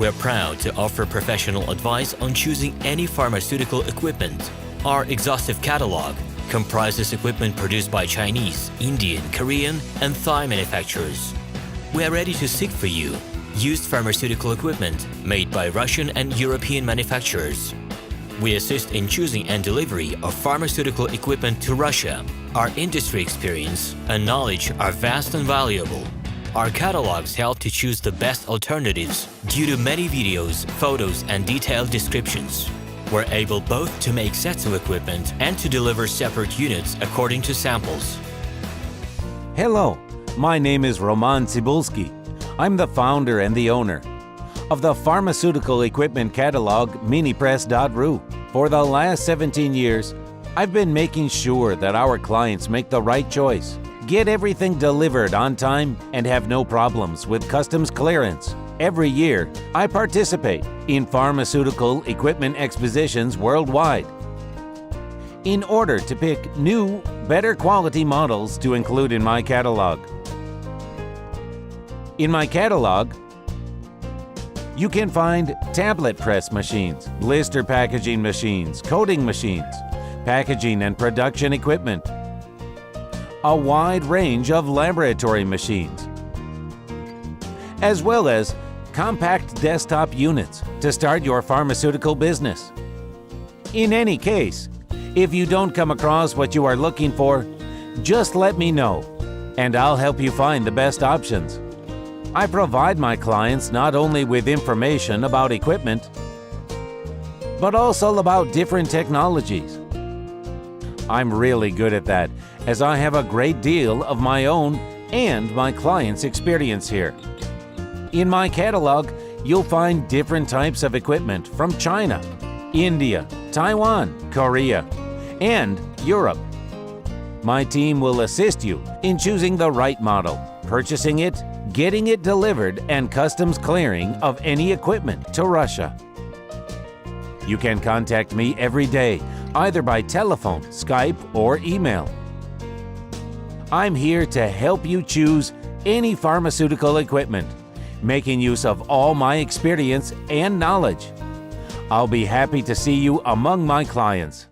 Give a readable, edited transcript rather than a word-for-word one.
We're proud to offer professional advice on choosing any pharmaceutical equipment. Our exhaustive catalog comprises equipment produced by Chinese, Indian, Korean, and Thai manufacturers. We are ready to seek for you used pharmaceutical equipment made by Russian and European manufacturers. We assist in choosing and delivery of pharmaceutical equipment to Russia. Our industry experience and knowledge are vast and valuable. Our catalogs help to choose the best alternatives due to many videos, photos, and detailed descriptions. We're able both to make sets of equipment and to deliver separate units according to samples. Hello, my name is Roman Cybulski. I'm the founder and the owner of the pharmaceutical equipment catalog minipress.ru. For the last 17 years, I've been making sure that our clients make the right choice, get everything delivered on time, and have no problems with customs clearance. Every year, I participate in pharmaceutical equipment expositions worldwide in order to pick new, better quality models to include in my catalog. In my catalog, you can find tablet press machines, blister packaging machines, coating machines, packaging and production equipment, a wide range of laboratory machines, as well as compact desktop units to start your pharmaceutical business. In any case, if you don't come across what you are looking for, just let me know, and I'll help you find the best options. I provide my clients not only with information about equipment, but also about different technologies. I'm really good at that, as I have a great deal of my own and my clients' experience here. In my catalog, you'll find different types of equipment from China, India, Taiwan, Korea, and Europe. My team will assist you in choosing the right model, purchasing it, getting it delivered, and customs clearing of any equipment to Russia. You can contact me every day, either by telephone, Skype, or email. I'm here to help you choose any pharmaceutical equipment, making use of all my experience and knowledge. I'll be happy to see you among my clients.